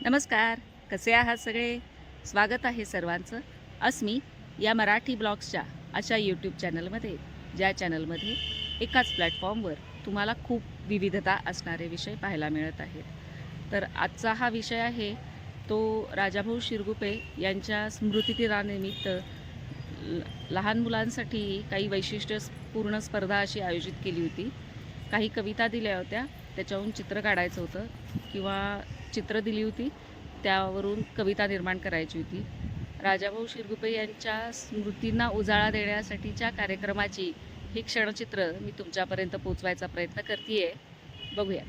नमस्कार, कसे आहात सगळे? स्वागत आहे सर्वांचं अस्मी या मराठी ब्लॉग्सच्या अशा यूट्यूब चॅनलमध्ये, ज्या चॅनलमध्ये एकाच प्लॅटफॉर्मवर तुम्हाला खूप विविधता असणारे विषय पाहायला मिळत आहेत. तर आजचा हा विषय आहे तो राजाभाऊ शिरगुपे यांच्या स्मृतिदिनानिमित्त लहान मुलांसाठी काही वैशिष्ट्यपूर्ण स्पर्धा अशी आयोजित केली होती. काही कविता दिल्या होत्या, त्याच्याहून चित्र काढायचं होतं किंवा चित्र दिली होती, त्यावरून कविता निर्माण करायची होती. राजाभाऊ शिरगुपे यांच्या स्मृतींना उजाळा देण्यासाठीच्या कार्यक्रमाची ही क्षणचित्र मी तुमच्यापर्यंत पोचवायचा प्रयत्न करते. बघूया.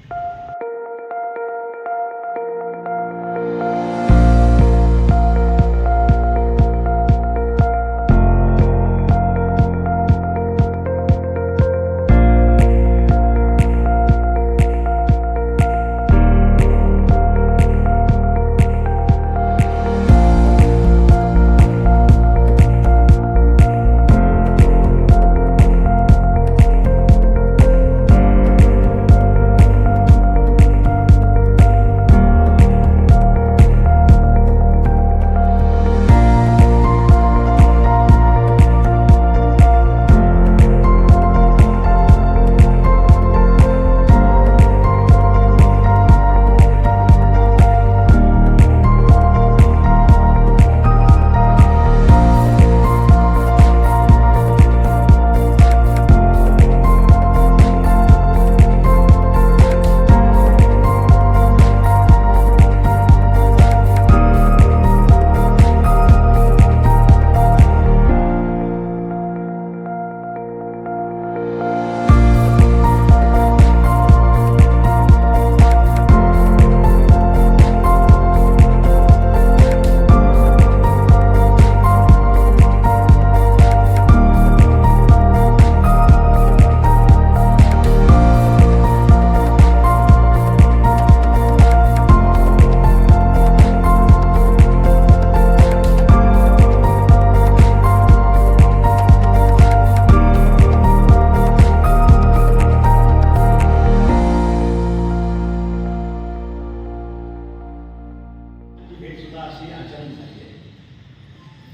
अशी आचरण झाली आहे.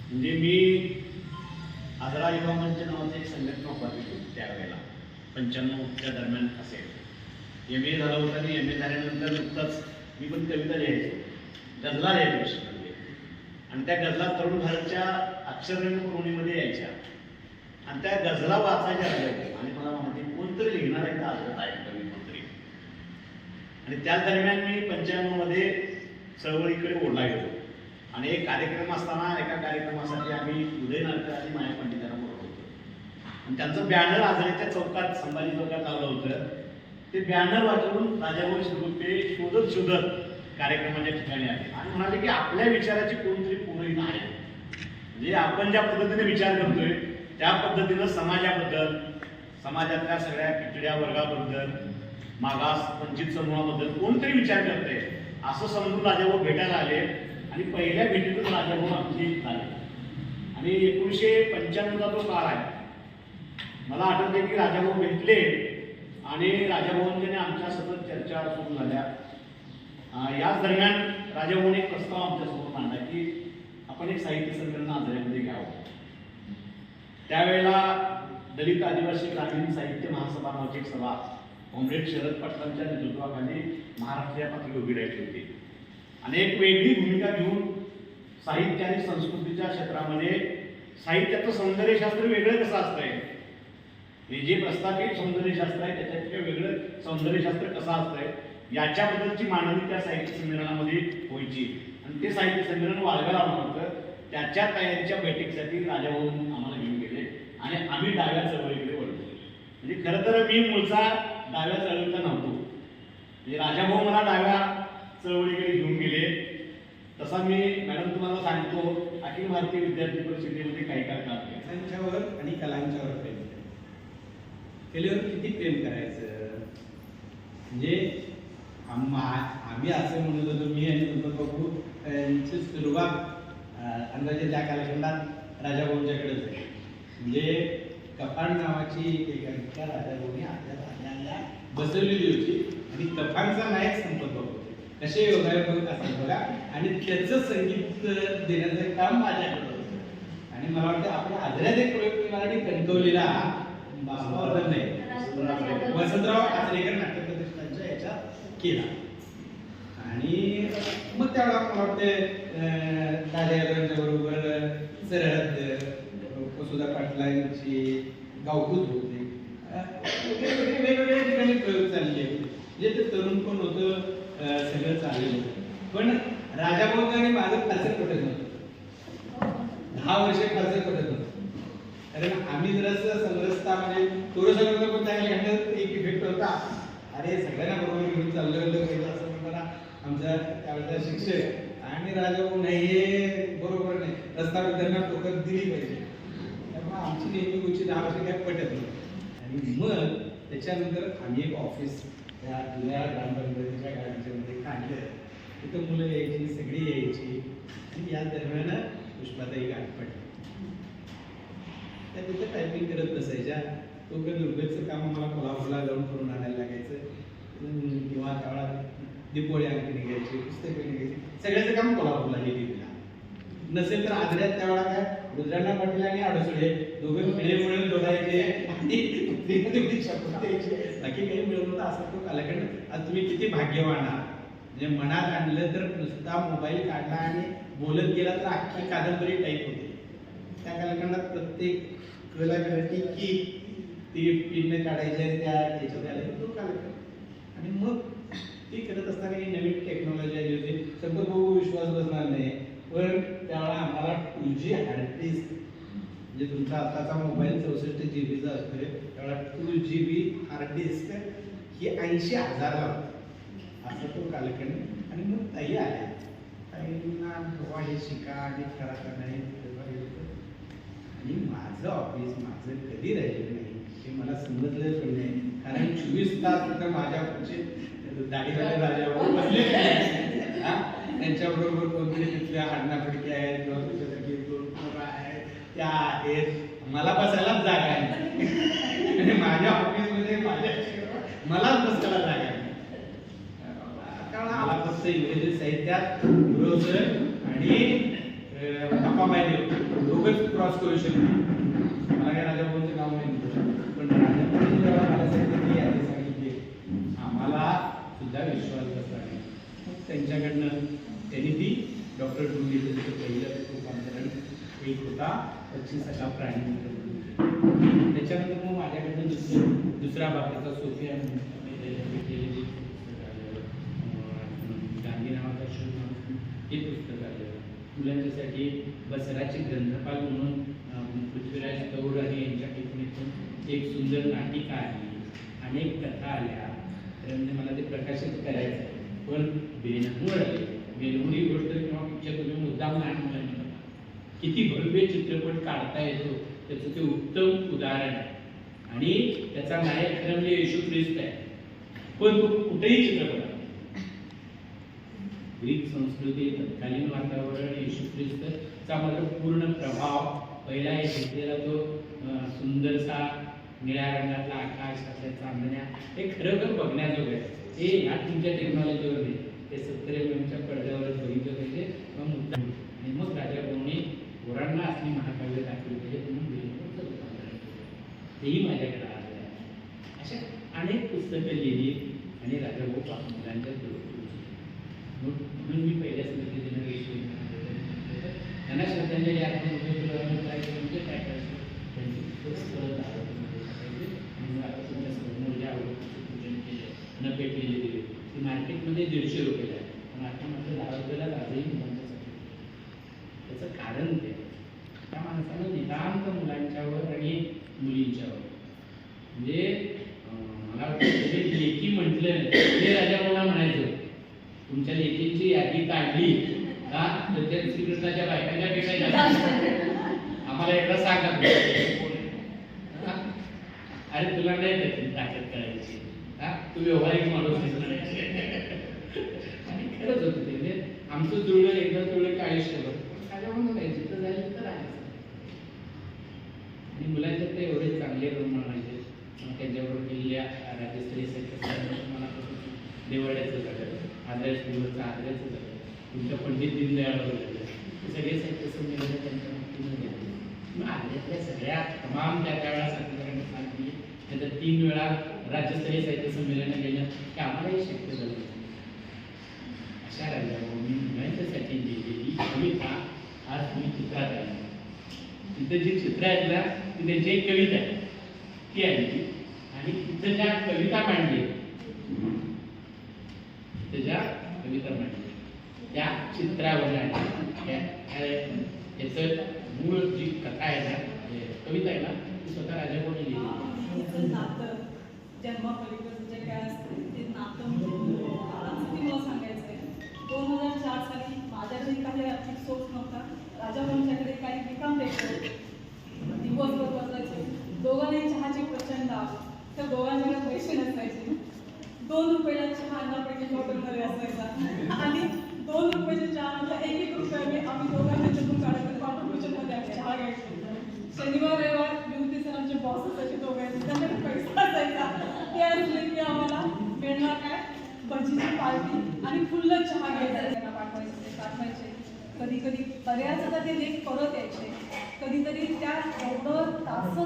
म्हणजे मी आदरा युवा मंच नावाचं एक संघटना उभारली होती त्यावेळेला 95च्या दरम्यान असेल. MA झालं होतं आणि MA झाल्यानंतर नुकताच मी पण कविता लिहायचो, गजला लिहायचो शिकवले. आणि त्या गजला तरुण भारतच्या अक्षररंगभूमीमध्ये यायच्या आणि त्या गजला वाचायच्या राहिल्या आणि मला म्हणायचे कोणतरी लिहिणार आहे का आदरात आहे कवी कोणतरी. आणि त्याच दरम्यान मी 95 मध्ये चळवळीकडे ओढला गेलो आणि एक कार्यक्रम असताना एका कार्यक्रमासाठी आम्ही उदय नारकर आणि माया पंडितांना बोलवलं होतं आणि त्यांचं बॅनर आजळीच्या चौकात संभाजी चौकात लावलं होतं. ते बॅनर वाचवून राजाभाऊ शिरगुपे शोधत कार्यक्रमाच्या ठिकाणी आले आणि म्हणाले की आपल्या विचाराची कोणतरी पुरही नाही. म्हणजे आपण ज्या पद्धतीने विचार करतोय त्या पद्धतीनं समाजाबद्दल, समाजातल्या सगळ्या पिछड्या वर्गाबद्दल, मागास वंचित समूहाबद्दल कोणतरी विचार करतंय असं समजून राजाभाऊ भेटायला आले आणि पहिल्या भेटीतून राजाभाऊ आमची झाले. आणि 1995चा तो काळ आहे. मला आठवते की राजाभाऊ भेटले आणि राजाभाऊंच्याने आमच्या सतत चर्चा सुरू झाल्या. याच दरम्यान राजाभाऊने एक प्रस्ताव आमच्यासमोर मांडला की आपण एक साहित्य संमेलन आजऱ्यामध्ये घ्यावं. त्यावेळेला दलित आदिवासी ग्रामीण साहित्य महासभा नावाची एक सभा कॉम्रेड शरद पाटलांच्या नेतृत्वाखाली महाराष्ट्र पातळीवर उभी राहिली होती आणि एक वेगळी भूमिका घेऊन साहित्य आणि संस्कृतीच्या क्षेत्रामध्ये साहित्याचं सौंदर्यशास्त्र वेगळं कसं असतंय, हे जे प्रस्थापित सौंदर्यशास्त्र आहे त्याच्यात वेगळं सौंदर्यशास्त्र कसं असतंय याच्याबद्दलची मांडणी त्या साहित्य संमेलनामध्ये व्हायची. आणि ते साहित्य संमेलन वाळव्याला होतं. त्याच्या तयारीच्या बैठकीसाठी राजाभाऊ आम्हाला घेऊन गेले आणि आम्ही डाव्या चळवळीकडे वळलो. म्हणजे खरं तर मी मूळचा डाव्या चळवळीचा नव्हतो. म्हणजे राजाभाऊ मला डाव्या चळवळीकडे घेऊन गेले. तसा मी मॅडम तुम्हाला सांगतो अखिल भारतीय विद्यार्थी परिषदेमध्ये काही काळ काम केलं. कलांच्यावर आणि कलांच्यावर प्रेम केल्यावर किती प्रेम करायचं. म्हणजे आम्ही असं म्हणत होतो, मी आणि नंतर बाबू यांची सुरुवात अंदाजे त्या कालखंडात राजाभाऊंच्याकडेच आहे. म्हणजे कफान नावाची एक राजाभाऊने आपल्या राजाला बसवलेली होती आणि कफानचा नायक संपत बाबू. कसे योगायोग असतात बघा. आणि त्याचं संगीत देण्याचं काम माझ्याकडे होतं. आणि मला वाटतं आपण आजऱ्यात एक प्रयोग केला आणि कणकवलीला बाबावर नाही वसंतराव आचरेकर नाट्य प्रतिष्ठानच्या याच्यात केला. आणि मग त्यावेळेला मला वाटते राजा यादवांच्या बरोबर सरहद्द वसुधा पाटलांची गावकूच होते. वेगवेगळ्या ठिकाणी प्रयोग चालले होते. म्हणजे ते तरुण पण होतं, सगळं चाललेलं होतं. पण राजाभाऊ आणि माझं फारसं पटत नव्हतं. 10 वर्ष फारसं पटत नव्हतं. कारण आम्ही जरासं समरसता म्हणजे थोडंसं नव्हतं, पण त्या घटनेत एक इफेक्ट होता. अरे सगळ्यांना बरोबर घेऊन चाललं गेलं असं म्हणताना आमचा त्यावेळेचा शिक्षक आणि राजाभाऊ नाही हे बरोबर नाही, रस्ता त्यांना टोकन दिली पाहिजे. त्यामुळे आमची नेहमी गोष्टी 10 वर्ष काय पटत नाही. आणि मग त्याच्यानंतर आम्ही एक ऑफिस त्या जुन्या ग्रामपंचायतीच्या गाडीच्यामध्ये काढलं. तिथं मुलं यायची, सगळी यायची. आणि या दरम्यान पुष्पाताई गाठ पडली. त्या तिथं टायपिंग करत बसायच्या. तो कधी दुर्गेचं काम आम्हाला कोल्हापूरला जाऊन करून आणायला लागायचं. किंवा त्यावेळा दीपोळी अंकी निघायची, पुस्तकं निघायची, सगळ्याचं काम कोल्हापूरला हे दिलेलं. नसेल तर आजऱ्यात त्यावेळा काय रुद्रांना पाटील आणि आडसुडे दोघं खेळे मिळून जोडायचे आणि शपथ द्यायचे. बाकी काही मिळवलं होतं असं तो कालखंड. आज तुम्ही किती भाग्यवान आहात. म्हणजे मनात आणलं तर नुसता मोबाईल काढला आणि बोलत गेला तर अख्खी कादंबरी टाईप होते. त्या कालखंडात प्रत्येक कलाकारांनी की ती पिन काढायची आणि त्या याच्यात आले तो कालखंड. आणि मग ती करत असताना ही नवीन टेक्नॉलॉजी आली होती. संपत भाऊ विश्वास बसणार नाही, पण त्यावेळेला आम्हाला 2G हार्ड डिस्क, म्हणजे तुमचा आताचा मोबाईल 64 GB चा असतोय, त्यावेळेला 2GB हार्ड डिस्क ही 80,000 ला होती. असं तो कालखंड. आणि मग ताई आल्या. ताईंना बाबा हे शिका आणि करा का नाही. आणि माझं ऑफिस माझं कधी राहिलं नाही हे मला समजलं पण नाही. कारण 24 तास तिथं माझ्या पुढचे दाढीवाले राजाभाऊ बसले त्यांच्याबरोबर कोणतरी तिथल्या हाडणाफडकी आहेत किंवा तुझ्यासारखी दोन पोरं आहेत त्या आहेत. मला बसायलाच जागा नाही. आणि माझ्या ऑफिसमध्ये मलाच बसायला जागा नाही. मला फक्त इंग्रजी साहित्यात गुरुसर आणि दोघंच क्रॉस करू शकतो. मला काय राजाभाऊंचं नाव नाही, पण राजाभाऊ जेव्हा मला सांगितलं यादी सांगितली आम्हाला सुद्धा विश्वास बसला नाही. मग त्यांच्याकडनं त्यांनी ती डॉक्टर डुलीचं पहिलं रूपांतरण एक होता त्याची सगळा प्राणी. त्याच्यानंतर मग माझ्याकडनं दुसऱ्या बाबतीचा सोफिया गांधी नावाचा शोध हे पुस्तक आलं. मुलांच्यासाठी बसराची ग्रंथपाल म्हणून पृथ्वीराज कौर आणि यांच्या टिप्पणीतून एक सुंदर नाटिका आली, अनेक कथा आल्या. तर म्हणजे मला ते प्रकाशित करायचं आहे. पण बेनहूर ही गोष्ट किंवा पिक्चर तुम्ही मुद्दाम लहान मुलांनी किती भव्य चित्रपट काढता येतो त्याचं ते उत्तम उदाहरण आहे. आणि त्याचा नायक खरं म्हणजे येशू ख्रिस्त आहे. पण तो कुठेही चित्रपट ग्रीक संस्कृती तत्कालीन वातावरण येशू ख्रिस्तचा मात्र पूर्ण प्रभाव पहिला एक घेतलेला तो सुंदरसा निळ्या रंगातला आकाश असल्या चांदण्या हे खरोखर बघण्याजोगं आहे. हे ह्या तुमच्या टेक्नॉलॉजीवर नाही, ते 70 mm पडद्यावरच बघितलं पाहिजे किंवा मुद्दा. आणि मग राजाभाऊंनी पोरांना असली महाकाव्य दाखवली पाहिजे म्हणून तेही माझ्याकडे आलं आहे. अशा अनेक पुस्तकं लिहिली आणि राजाभाऊ मुलांच्या म्हणून मी पहिल्या स्मृतीदिन त्यांना श्रद्धांजली अर्पण म्हणजे काय करायचं त्यांची पुस्तकं पाहिजे. आणि मग आता तुमच्या समोर ज्या आवडीचं पूजन केलं न पेटलेली दिली ती मार्केटमध्ये 150 रुपयाला आहे, पण आता मात्र 10 रुपयाला आजही मुलांच्यासाठी. त्याचं कारण ते त्या माणसानं निदांत मुलांच्यावर आणि मुलींच्यावर म्हणजे मला वाटतं लेखी म्हटलं ते राजाभाऊला म्हणायचं तुमच्या लेखींची यादी काढली का तर त्या श्रीकृष्णाच्या बायकांच्या पेक्षा जास्त आम्हाला एकदा सांगा. अरे तुला नाही त्याची ताकद करायची, तू व्यवहारिक माणूस म्हणायचे. आणि खरंच होतं ते म्हणजे आमचं जुळलं एकदा जुळलं की आयुष्यभर राजाभाऊ नाही जिथं जाईल तिथं राहायचं. आणि मुलांच्यात ते एवढे चांगले रोल म्हणायचे. त्यांच्याबरोबर केलेल्या राज्यस्तरीय मला देवाड्याचं झालं आदर्श दिवस आदर्याचं झालं, तुमच्या पंडित दीनदयाळवर झालं, हे सगळे साहित्य संमेलन त्यांच्या वतीनं घेतले. मग आदल्यातल्या सगळ्या तमाम त्या त्यावेळेला साहित्यकारांनी सांगितली, नंतर 3 वेळा राज्यस्तरीय साहित्य संमेलनं गेल्या की आम्हालाही शक्य झालं. अशा राज्यावर मी मुलांच्यासाठी लिहिलेली कविता आज तुम्ही चित्रात आहे. तिथं जी चित्र आहेत ना ती त्यांची एक कविता आहे, ती ऐकली आणि तिथं ज्या कविता मांडली, ज्या त्या चित्रावर याचं मूळ जी कथा आहे ना, कविता आहे ना, ती स्वतः राजाभाऊने लिहिली. तिचं नातं जन्मापलीकडचं जे काय असतं ते नातं म्हणजे आजचं मला सांगायचं आहे. 2004 साली माझ्या घरी काही आर्थिक सोर्स नव्हता. राजाभाऊंच्याकडे काही रिकाम द्यायचं, दिवसभर बसायचे. दोघांनाही चहाची प्रचंड आवड. त्या दोघांच्याकडे पैसे नसायचे. 2 रुपयाला चहा अन्नापैकी हॉटेलमध्ये असायचा आणि 2 रुपयाच्या चहा 1-1 रुपये आम्ही दोघांना त्याच्यातून काढायचं. पाठोपाठीमध्ये आम्ही चहा घ्यायचो. शनिवार रविवार विभूती सरांचे बॉस असायचे दोघांचे, त्यांच्याकडे पैसा असायचा. ते असले की आम्हाला मिळणार काय, भजीची पार्टी आणि फुल्ल चहा घ्यायचा. त्यांना पाठवायचे. कधी कधी बऱ्याचदा ते लेख परत यायचे. कधीतरी त्या एवढं तास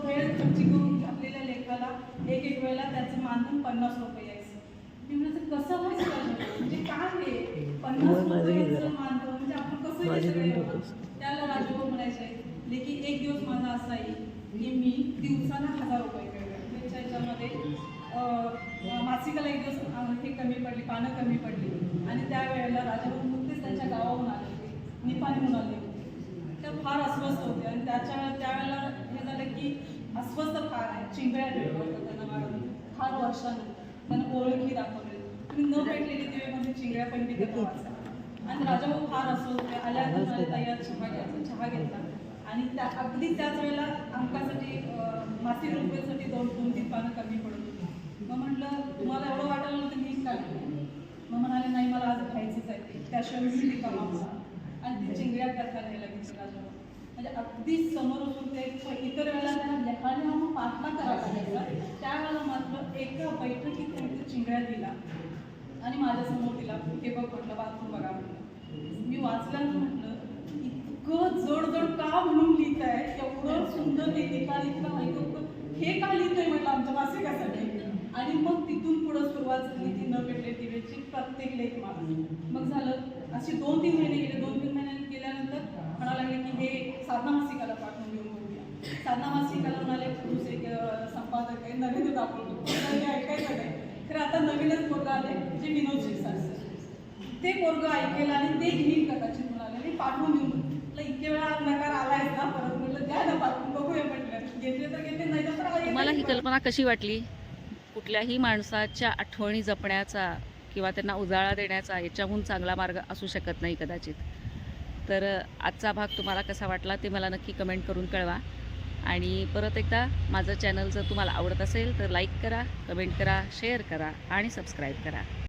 वेळ खर्ची करून घातलेल्या लेखाला एक वेळेला त्याचं मानधन 50 रुपये यायचं. मी म्हणायचं कसं व्हायचं पाहिजे, म्हणजे काय हे 50 रुपयाचं मानधन, म्हणजे आपण कसं हे सगळं. त्याला राजभाऊ म्हणायचे लेकी एक दिवस माझा असा येईल की मी दिवसाला 1000 रुपये करेन. त्याच्यामध्ये मासिकाला एक दिवस हे कमी पडली, पानं कमी पडली आणि त्यावेळेला राजाभाऊ नुकतेच त्यांच्या गावाहून आले होते, निपाणीहून आले होते. त्या फार अस्वस्थ होते आणि त्यावेळेला हे झालं की अस्वस्थ फार आहे, चिंगळ्या भेटल्या होत्या त्यांना मॅडम फार वर्षानंतर. त्यांना ओळखी दाखवले, तुम्ही न भेटलेली दिवेमध्ये चिंगळ्या पंडित वाचा. आणि राजाभाऊ फार अस्वस्थ होते. आल्यानंतर तयार चहा घेतला आणि त्या अगदी त्याच वेळेला अंकासाठी मासिक रुपयासाठी 2-3 पानं कमी पडत होती. मग म्हटलं तुम्हाला एवढं वाटायला नव्हतं मी काय. मग म्हणाले नाही मला आज खायचीच आहे ते, त्याशिवाय मी ती कमावला. आणि ती चिंगड्या कथा घ्यायला घेतली राजाभाऊ. म्हणजे अगदी समोर असून ते इतर वेळेला त्यांना लेखाने मग पाठला करायला लागायचा. त्यावेळेला मात्र एका बैठकीत त्यांनी चिंगड्या दिला आणि माझ्यासमोर दिला. हे बघ म्हटलं बाथरूम बघा म्हटलं. मी वाचल्यानं म्हटलं इतकं जड का म्हणून लिहित आहे, एवढं सुंदर लिहिते का, इतकं हलकं हे का लिहितंय म्हटलं आमच्या मासिकासाठी. आणि मग तिथून पुढं सुरुवात झाली ती न भेटले दिवेची प्रत्येक लेख मला. मग झालं अशी 2-3 महिने गेले. 2-3 महिने गेल्यानंतर म्हणायला लागले की हे साधना मासिकाला पाठवून देऊन बघूया. साधना मासिकाला म्हणाले पुरुष एक संपादक आहे, नवीन दाखवतो ऐकायचं काय. तर आता नवीनच पोरगा आले जे विनोद शिरसाट, ते पोरगं ऐकेल आणि ते घेईल कदाचित म्हणाले, मी पाठवून देऊन. इतके वेळा नकार आलाय ना, परत म्हटलं द्या ना पाठवून बघूया. म्हटलं घेतले तर घेतले, नाही तर मला ही कल्पना कशी वाटली. कुठल्याही माणसाच्या आठवणी जपण्याचा किंवा त्यांना उजाळा देण्याचा याच्याहून चांगला मार्ग असू शकत नाही कदाचित. तर आजचा भाग तुम्हाला कसा वाटला ते मला नक्की कमेंट करून कळवा. आणि परत एकदा माझं चॅनल जर तुम्हाला आवडत असेल तर लाईक करा, कमेंट करा, शेअर करा आणि सबस्क्राईब करा.